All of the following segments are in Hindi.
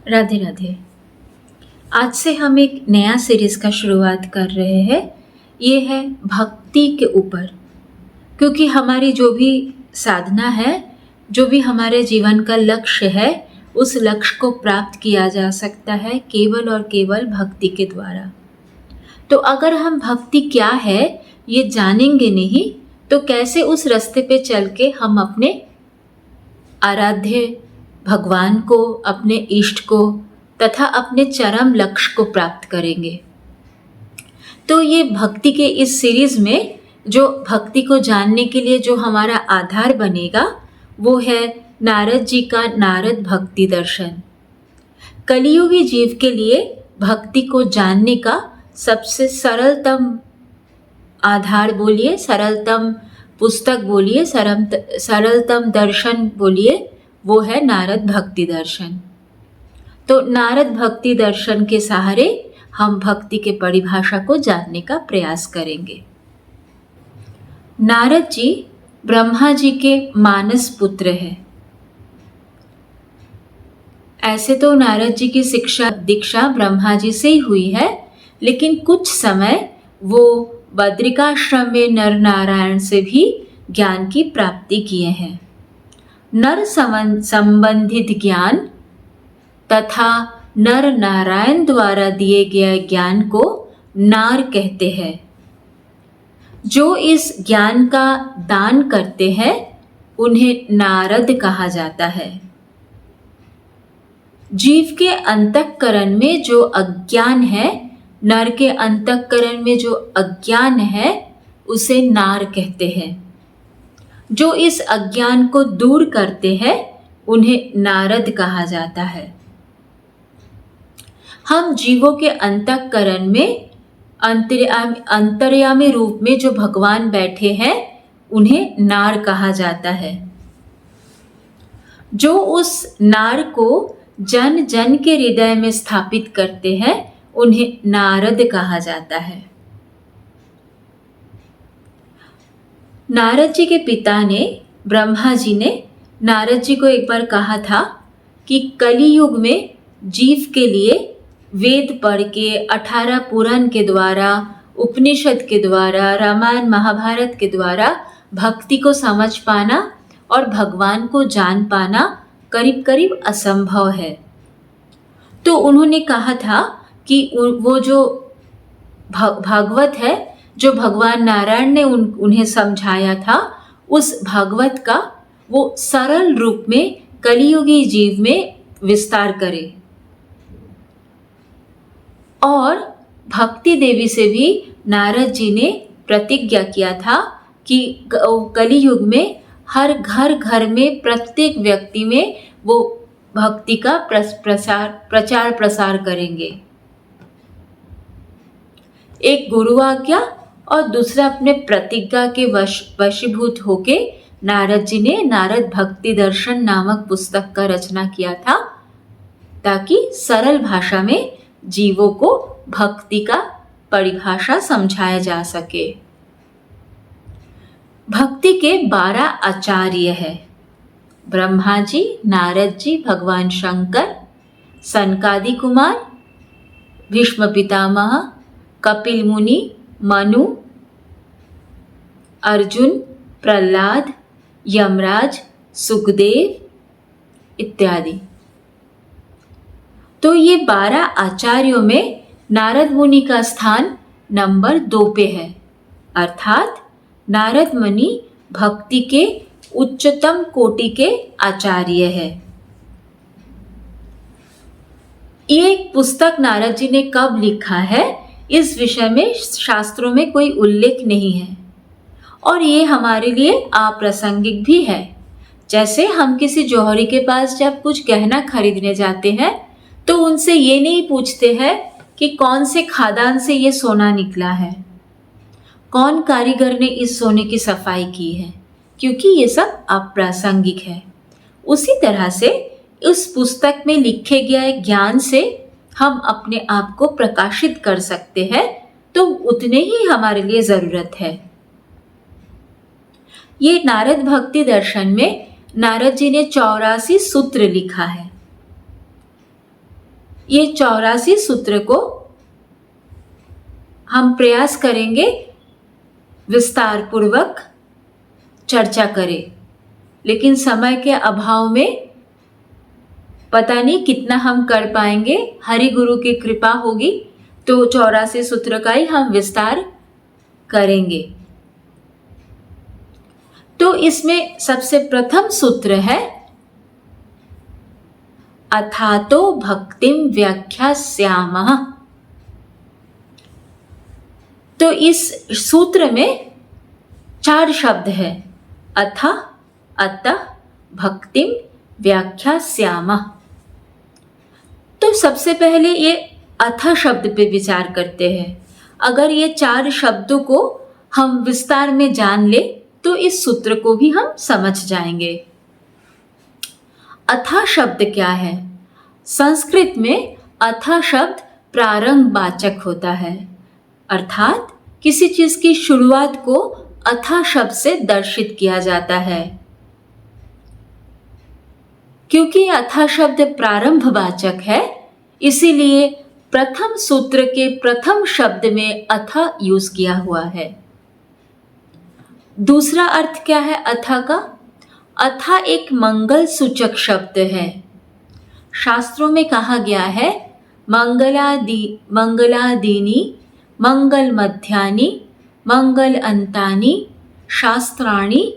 राधे राधे। आज से हम एक नया सीरीज का शुरुआत कर रहे हैं। ये है भक्ति के ऊपर, क्योंकि हमारी जो भी साधना है, जो भी हमारे जीवन का लक्ष्य है, उस लक्ष्य को प्राप्त किया जा सकता है केवल और केवल भक्ति के द्वारा। तो अगर हम भक्ति क्या है ये जानेंगे नहीं, तो कैसे उस रास्ते पे चल के हम अपने आराध्य भगवान को, अपने इष्ट को तथा अपने चरम लक्ष्य को प्राप्त करेंगे। तो ये भक्ति के इस सीरीज में जो भक्ति को जानने के लिए जो हमारा आधार बनेगा वो है नारद जी का नारद भक्ति दर्शन। कलियुगी जीव के लिए भक्ति को जानने का सबसे सरलतम आधार बोलिए, सरलतम पुस्तक बोलिए, सरलतम दर्शन बोलिए, वो है नारद भक्ति दर्शन। तो नारद भक्ति दर्शन के सहारे हम भक्ति के परिभाषा को जानने का प्रयास करेंगे। नारद जी ब्रह्मा जी के मानस पुत्र हैं। ऐसे तो नारद जी की दीक्षा ब्रह्मा जी से ही हुई है, लेकिन कुछ समय वो बद्रिकाश्रम में नर नारायण से भी ज्ञान की प्राप्ति किए हैं। नर संबंधित ज्ञान तथा नर नारायण द्वारा दिए गए ज्ञान को नार कहते हैं। जो इस ज्ञान का दान करते हैं उन्हें नारद कहा जाता है। जीव के अंतःकरण में जो अज्ञान है, नर के अंतःकरण में जो अज्ञान है, उसे नार कहते हैं। जो इस अज्ञान को दूर करते हैं उन्हें नारद कहा जाता है। हम जीवों के अंतःकरण में अंतर्यामी रूप में जो भगवान बैठे हैं उन्हें नार कहा जाता है। जो उस नार को जन जन के हृदय में स्थापित करते हैं उन्हें नारद कहा जाता है। नारद जी के पिता ने, ब्रह्मा जी ने नारद जी को एक बार कहा था कि कलियुग में जीव के लिए वेद पढ़ के, 18 पुराण के द्वारा, उपनिषद के द्वारा, रामायण महाभारत के द्वारा भक्ति को समझ पाना और भगवान को जान पाना करीब करीब असंभव है। तो उन्होंने कहा था कि वो जो भागवत है, जो भगवान नारायण ने उन्हें समझाया था, उस भागवत का वो सरल रूप में कलियुगी जीव में विस्तार करे। और भक्ति देवी से भी नारद जी ने प्रतिज्ञा किया था कि कलियुग में हर घर घर में, प्रत्येक व्यक्ति में वो भक्ति का प्रचार प्रसार करेंगे। एक गुरु आज्ञा और दूसरा अपने प्रतिज्ञा के वशीभूत होके नारद जी ने नारद भक्ति दर्शन नामक पुस्तक का रचना किया था, ताकि सरल भाषा में जीवों को भक्ति का परिभाषा समझाया जा सके। भक्ति के 12 आचार्य हैं। ब्रह्मा जी, नारद जी, भगवान शंकर, सनकादि कुमार, भीष्म पितामह, कपिल मुनि, मनु, अर्जुन, प्रहलाद, यमराज, सुखदेव इत्यादि। तो ये 12 आचार्यों में नारद मुनि का स्थान नंबर 2 पे है, अर्थात नारद मुनि भक्ति के उच्चतम कोटि के आचार्य है। ये पुस्तक नारद जी ने कब लिखा है, इस विषय में शास्त्रों में कोई उल्लेख नहीं है और ये हमारे लिए अप्रासंगिक भी है। जैसे हम किसी जौहरी के पास जब कुछ गहना खरीदने जाते हैं तो उनसे ये नहीं पूछते हैं कि कौन से खादान से ये सोना निकला है, कौन कारीगर ने इस सोने की सफाई की है, क्योंकि ये सब अप्रासंगिक है। उसी तरह से उस पुस्तक में लिखे गए ज्ञान से हम अपने आप को प्रकाशित कर सकते हैं, तो उतने ही हमारे लिए जरूरत है। ये नारद भक्ति दर्शन में नारद जी ने 84 सूत्र लिखा है। ये 84 सूत्र को हम प्रयास करेंगे विस्तार पूर्वक चर्चा करें, लेकिन समय के अभाव में पता नहीं कितना हम कर पाएंगे। हरि गुरु की कृपा होगी तो 84 सूत्र का ही हम विस्तार करेंगे। तो इसमें सबसे प्रथम सूत्र है अथातो भक्तिम व्याख्यास्यामः। तो इस सूत्र में 4 शब्द है, अथ, अतः, भक्तिम व्याख्यास्यामः। तो सबसे पहले ये अथ शब्द पे विचार करते हैं। अगर ये 4 शब्दों को हम विस्तार में जान ले तो इस सूत्र को भी हम समझ जाएंगे। अथ शब्द क्या है? संस्कृत में अथ शब्द प्रारंभ वाचक होता है, अर्थात किसी चीज की शुरुआत को अथ शब्द से दर्शित किया जाता है। क्योंकि अथ शब्द प्रारंभ वाचक है, इसीलिए प्रथम सूत्र के प्रथम शब्द में अथ यूज किया हुआ है। दूसरा अर्थ क्या है अथ का? अथ एक मंगल सूचक शब्द है। शास्त्रों में कहा गया है मंगलादीनी मंगल मध्यानि मंगल अंतानि शास्त्राणि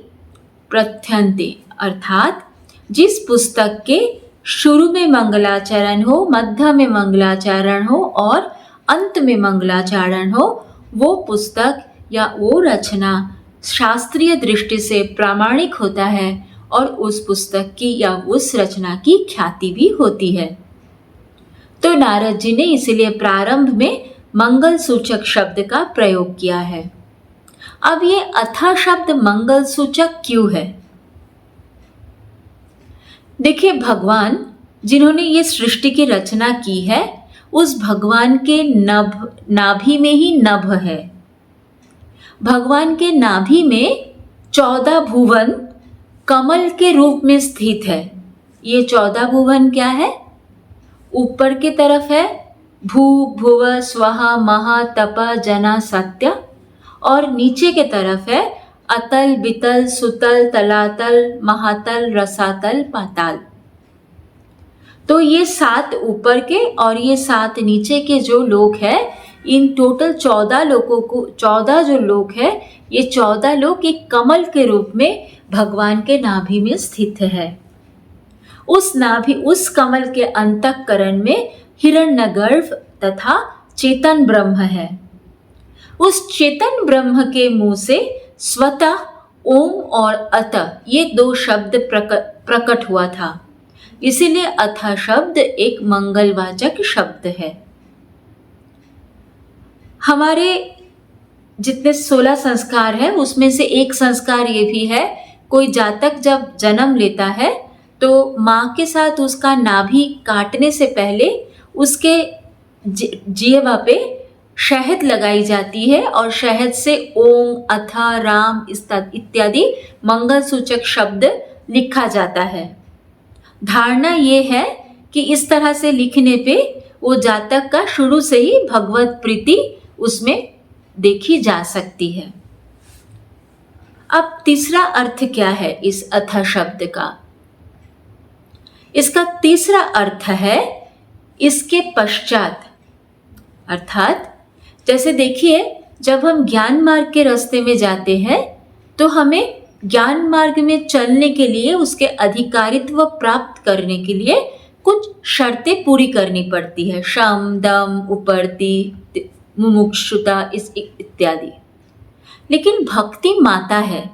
प्रथयन्ते, अर्थात जिस पुस्तक के शुरू में मंगलाचरण हो, मध्य में मंगलाचरण हो और अंत में मंगलाचरण हो, वो पुस्तक या वो रचना शास्त्रीय दृष्टि से प्रामाणिक होता है और उस पुस्तक की या उस रचना की ख्याति भी होती है। तो नारद जी ने इसलिए प्रारंभ में मंगल सूचक शब्द का प्रयोग किया है। अब ये अथ शब्द मंगल सूचक क्यों है? देखिए, भगवान जिन्होंने ये सृष्टि की रचना की है, उस भगवान के नाभि में ही नभ है। भगवान के नाभि में 14 भुवन कमल के रूप में स्थित है। ये 14 भुवन क्या है? ऊपर की तरफ है भू भुव स्वः महा तप जना सत्य, और नीचे के तरफ है अतल बितल सुतल तलातल महातल रसातल पाताल। तो ये 7 ऊपर के और ये 7 नीचे के जो लोग हैं, इन टोटल 14 लोगों को 14 जो लोग हैं, ये 14 लोग एक कमल के रूप में भगवान के नाभि में स्थित है। उस कमल के अंतःकरण में हिरण्यगर्भ तथा चेतन ब्रह्म है। उस चेतन ब्रह्म के मुंह से स्वतः ओम और अत ये 2 शब्द प्रकट हुआ था, इसीलिए अथ शब्द एक मंगलवाचक शब्द है। हमारे जितने 16 संस्कार है उसमें से एक संस्कार ये भी है, कोई जातक जब जन्म लेता है तो माँ के साथ उसका नाभि काटने से पहले उसके जीवा पे शहद लगाई जाती है और शहद से ओम अथा राम इत्यादि मंगल सूचक शब्द लिखा जाता है। धारणा ये है कि इस तरह से लिखने पे वो जातक का शुरू से ही भगवत प्रीति उसमें देखी जा सकती है। अब तीसरा अर्थ क्या है इस अथ शब्द का? इसका तीसरा अर्थ है इसके पश्चात, अर्थात जैसे देखिए, जब हम ज्ञान मार्ग के रास्ते में जाते हैं तो हमें ज्ञान मार्ग में चलने के लिए, उसके अधिकारित्व प्राप्त करने के लिए कुछ शर्तें पूरी करनी पड़ती है। शम दम उपर्ति मुमुक्षुता इत्यादि। लेकिन भक्ति माता है।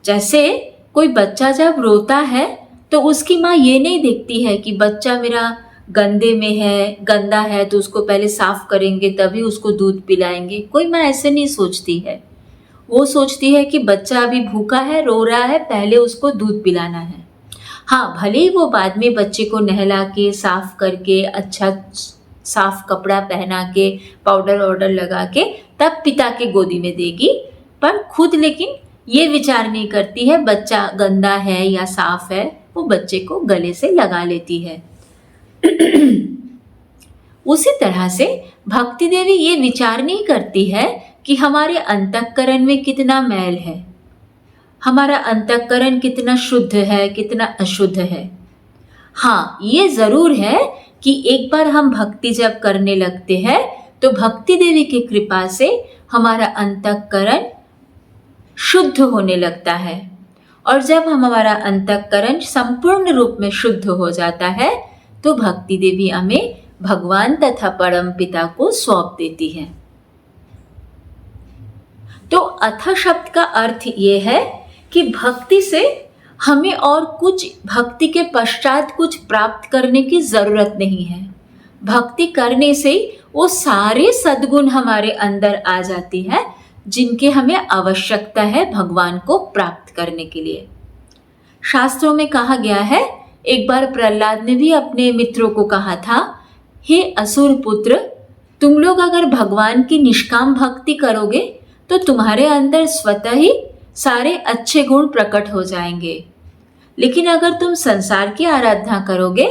जैसे कोई बच्चा जब रोता है तो उसकी माँ ये नहीं देखती है कि बच्चा मेरा गंदा है तो उसको पहले साफ करेंगे तभी उसको दूध पिलाएंगे। कोई माँ ऐसे नहीं सोचती है। वो सोचती है कि बच्चा अभी भूखा है, रो रहा है, पहले उसको दूध पिलाना है। हाँ, भले ही वो बाद में बच्चे को नहला के साफ करके अच्छा साफ कपड़ा पहना के पाउडर वाउडर लगा के तब पिता के गोदी में देगी, पर खुद लेकिन ये विचार नहीं करती है बच्चा गंदा है या साफ है, वो बच्चे को गले से लगा लेती है। उसी तरह से भक्ति देवी ये विचार नहीं करती है कि हमारे अंतःकरण में कितना मैल है, हमारा अंतःकरण कितना शुद्ध है, कितना अशुद्ध है। हाँ, ये ज़रूर है कि एक बार हम भक्ति जब करने लगते हैं तो भक्ति देवी की कृपा से हमारा अंतःकरण शुद्ध होने लगता है, और जब हमारा अंतःकरण संपूर्ण रूप में शुद्ध हो जाता है तो भक्ति देवी हमें भगवान तथा परम पिता को सौंप देती है। तो अथ शब्द का अर्थ ये है कि भक्ति से हमें और कुछ, भक्ति के पश्चात कुछ प्राप्त करने की जरूरत नहीं है। भक्ति करने से वो सारे सद्गुण हमारे अंदर आ जाती है जिनके हमें आवश्यकता है भगवान को प्राप्त करने के लिए। शास्त्रों में कहा गया है, एक बार प्रहलाद ने भी अपने मित्रों को कहा था, हे असुर पुत्र, तुम लोग अगर भगवान की निष्काम भक्ति करोगे तो तुम्हारे अंदर स्वतः ही सारे अच्छे गुण प्रकट हो जाएंगे, लेकिन अगर तुम संसार की आराधना करोगे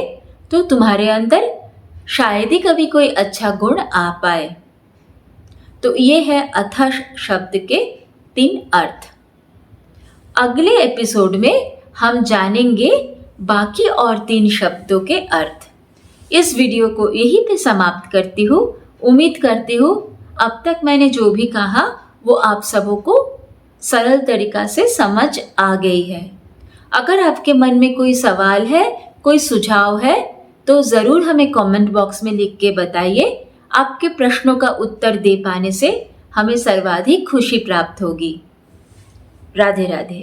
तो तुम्हारे अंदर शायद ही कभी कोई अच्छा गुण आ पाए। तो ये है अथ शब्द के 3 अर्थ। अगले एपिसोड में हम जानेंगे बाकी और 3 शब्दों के अर्थ। इस वीडियो को यहीं पे समाप्त करती हूँ। उम्मीद करती हूँ अब तक मैंने जो भी कहा वो आप सबों को सरल तरीका से समझ आ गई है। अगर आपके मन में कोई सवाल है, कोई सुझाव है तो ज़रूर हमें कमेंट बॉक्स में लिख के बताइए। आपके प्रश्नों का उत्तर दे पाने से हमें सर्वाधिक खुशी प्राप्त होगी। राधे राधे।